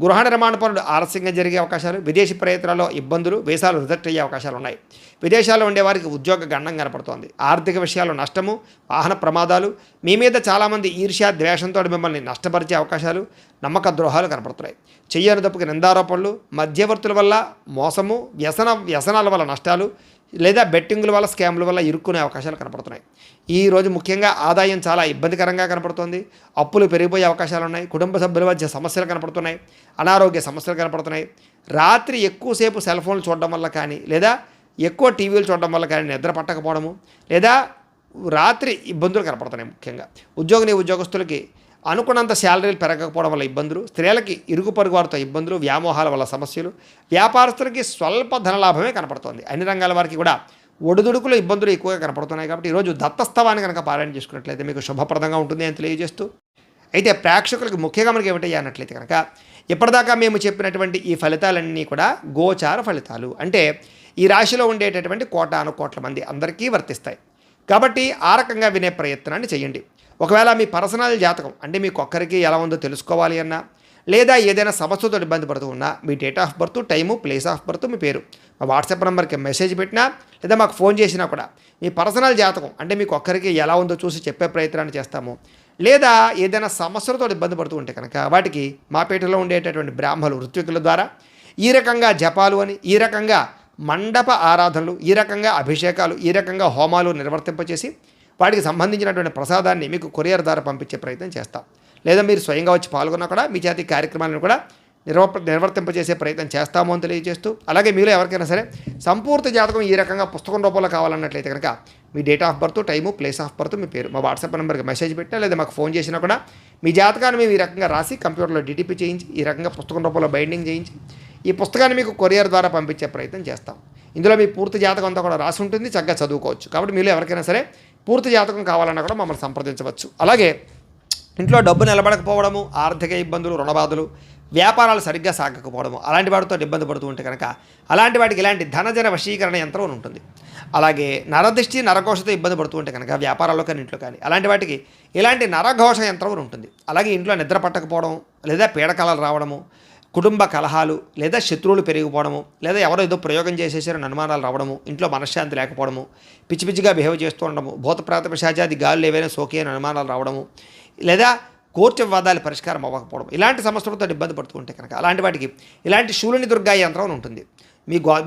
A: గృహ నిర్మాణ పనులు ఆలస్యంగా జరిగే అవకాశాలు, విదేశీ ప్రయత్నాల్లో ఇబ్బందులు, వీసాలు రిజెక్ట్ అయ్యే అవకాశాలు ఉన్నాయి. విదేశాల్లో ఉండేవారికి ఉద్యోగ గండం కనపడుతోంది. ఆర్థిక విషయాల్లో నష్టము, వాహన ప్రమాదాలు, మీ మీద చాలామంది ఈర్ష్య ద్వేషంతో మిమ్మల్ని నష్టపరిచే అవకాశాలు, నమ్మక ద్రోహాలు కనపడుతున్నాయి. చెయ్యని తప్పుకి నిందారోపణలు, మధ్యవర్తుల వల్ల మోసము, వ్యసనాల వల్ల నష్టాలు, లేదా బెట్టింగుల వల్ల, స్కామ్ల వల్ల ఇరుక్కునే అవకాశాలు కనపడుతున్నాయి. ఈరోజు ముఖ్యంగా ఆదాయం చాలా ఇబ్బందికరంగా కనపడుతుంది. అప్పులు పెరిగిపోయే అవకాశాలు ఉన్నాయి. కుటుంబ సభ్యుల మధ్య సమస్యలు కనపడుతున్నాయి. అనారోగ్య సమస్యలు కనపడుతున్నాయి. రాత్రి ఎక్కువసేపు సెల్ ఫోన్లు చూడడం వల్ల కానీ, లేదా ఎక్కువ టీవీలు చూడడం వల్ల కానీ నిద్ర పట్టకపోవడము, లేదా రాత్రి ఇబ్బందులు కనపడుతున్నాయి. ముఖ్యంగా ఉద్యోగస్తులకి అనుకున్నంత శాలరీలు పెరగకపోవడం వల్ల ఇబ్బందులు, స్త్రీలకి ఇరుగు పొరుగు వారితో ఇబ్బందులు, వ్యామోహాల వల్ల సమస్యలు, వ్యాపారస్తులకి స్వల్ప ధనలాభమే కనపడుతోంది. అన్ని రంగాల వారికి కూడా ఒడిదుడుకులు, ఇబ్బందులు ఎక్కువగా కనపడుతున్నాయి. కాబట్టి ఈరోజు దత్తస్తవాన్ని కనుక పారాయణ చేసుకున్నట్లయితే మీకు శుభప్రదంగా ఉంటుంది అని తెలియజేస్తూ, అయితే ప్రేక్షకులకు ముఖ్యంగా మనకి ఏమిటయ్యా అన్నట్లయితే కనుక ఇప్పటిదాకా మేము చెప్పినటువంటి ఈ ఫలితాలన్నీ కూడా గోచార ఫలితాలు, అంటే ఈ రాశిలో ఉండేటటువంటి కోటాను కోట్ల మంది అందరికీ వర్తిస్తాయి. కాబట్టి ఆ రకంగా వినే ప్రయత్నాన్ని చేయండి. ఒకవేళ మీ పర్సనల్ జాతకం అంటే మీకు ఒక్కరికి ఎలా ఉందో తెలుసుకోవాలి అన్నా, లేదా ఏదైనా సమస్యతో ఇబ్బంది పడుతూ ఉన్నా, మీ date of birth, time, place of birth, మీ పేరు మా వాట్సాప్ నెంబర్కి మెసేజ్ పెట్టినా, లేదా మాకు ఫోన్ చేసినా కూడా మీ పర్సనల్ జాతకం అంటే మీకు ఒక్కరికి ఎలా ఉందో చూసి చెప్పే ప్రయత్నాన్ని చేస్తాము. లేదా ఏదైనా సమస్యలతో ఇబ్బంది పడుతూ ఉంటే కనుక వాటికి మా పేటలో ఉండేటటువంటి బ్రాహ్మలు, ఋత్వికుల ద్వారా ఈ రకంగా జపాలు అని, ఈ రకంగా మండప ఆరాధనలు, ఈ రకంగా అభిషేకాలు, ఈ రకంగా హోమాలు నిర్వర్తింపచేసి వాటికి సంబంధించినటువంటి ప్రసాదాన్ని మీకు కొరియర్ ద్వారా పంపించే ప్రయత్నం చేస్తాం. లేదా మీరు స్వయంగా వచ్చి పాల్గొన్నా కూడా మీ చేతి కార్యక్రమాలను కూడా నిర్వర్తింపజేసే ప్రయత్నం చేస్తాము అని తెలియజేస్తూ, అలాగే మీలో ఎవరికైనా సరే సంపూర్తి జాతకం ఈ రకంగా పుస్తకం రూపంలో కావాలన్నట్లయితే కనుక మీ date of birth, time, place of birth, మీ పేరు మా వాట్సాప్ నెంబర్కి మెసేజ్ పెట్టినా, లేదా మాకు ఫోన్ చేసినా కూడా మీ జాతకాన్ని మేము ఈ రకంగా రాసి కంప్యూటర్లో డిటిపి చేయించి, ఈ రకంగా పుస్తకం రూపంలో బైండింగ్ చేయించి ఈ పుస్తకాన్ని మీకు కొరియర్ ద్వారా పంపించే ప్రయత్నం చేస్తాం. ఇందులో మీ పూర్తి జాతకం అంతా కూడా రాసి ఉంటుంది, చక్కగా చదువుకోవచ్చు. కాబట్టి మీలో ఎవరికైనా సరే పూర్తి జాతకం కావాలన్నా కూడా మమ్మల్ని సంప్రదించవచ్చు. అలాగే ఇంట్లో డబ్బు నిలబడకపోవడము, ఆర్థిక ఇబ్బందులు, రుణబాధలు, వ్యాపారాలు సరిగ్గా సాగకపోవడము, అలాంటి వాటితో ఇబ్బంది పడుతూ ఉంటే కనుక అలాంటి వాటికి ఇలాంటి ధనజన వశీకరణ యంత్రం ఉంటుంది. అలాగే నరదృష్టి, నరఘోషతో ఇబ్బంది పడుతూ ఉంటే కనుక వ్యాపారాల్లో కానీ ఇంట్లో కానీ అలాంటి వాటికి ఇలాంటి నరఘోష యంత్రం ఉంటుంది. అలాగే ఇంట్లో నిద్ర పట్టకపోవడం, లేదా పీడకలలు రావడము, కుటుంబ కలహాలు, లేదా శత్రువులు పెరిగిపోవడము, లేదా ఎవరో ఏదో ప్రయోగం చేసేసారని అనుమానాలు రావడము, ఇంట్లో మనశ్శాంతి లేకపోవడము, పిచ్చి పిచ్చిగా బిహేవ్ చేస్తూ ఉండడము, భూతప్రాత పిశాచాది గాలులు ఏవైనా సోకి అని అనుమానాలు రావడము, లేదా కోర్టు వివాదాలు పరిష్కారం అవ్వకపోవడం, ఇలాంటి సమస్యలతో ఇబ్బంది పడుతూ ఉంటే కనుక అలాంటి వాటికి ఇలాంటి శూలిని దుర్గా యంత్రం ఉంటుంది.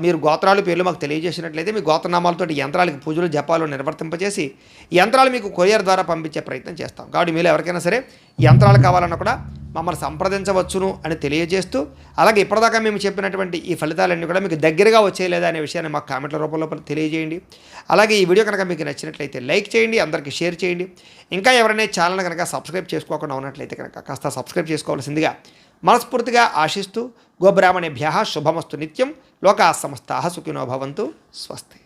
A: మీరు గోత్రాలు పేర్లు మాకు తెలియజేసినట్లయితే మీ గోత్రనామాలతో యంత్రాలకి పూజలు, జపాలు నిర్వర్తింపజేసి యంత్రాలు మీకు కొరియర్ ద్వారా పంపించే ప్రయత్నం చేస్తాం. కాబట్టి మీరు ఎవరికైనా సరే యంత్రాలు కావాలన్నా కూడా మమ్మల్ని సంప్రదించవచ్చును అని తెలియజేస్తూ, అలాగే ఇప్పటిదాకా మేము చెప్పినటువంటి ఈ ఫలితాలన్నీ కూడా మీకు దగ్గరగా వచ్చేయలేదా అనే విషయాన్ని మాకు కామెంట్ల రూపంలో తెలియజేయండి. అలాగే ఈ వీడియో కనుక మీకు నచ్చినట్లయితే లైక్ చేయండి, అందరికీ షేర్ చేయండి. ఇంకా ఎవరైనా ఛానల్ కనుక సబ్స్క్రైబ్ చేసుకోకుండా ఉన్నట్లయితే కనుక కాస్త సబ్స్క్రైబ్ చేసుకోవాల్సిందిగా మనస్ఫూర్తిగా ఆశిస్తూ, గోబ్రాహ్మణేభ్యః శుభమస్తు నిత్యం, లోకాః సమస్తాః సుఖినో భవంతు. స్వస్తి.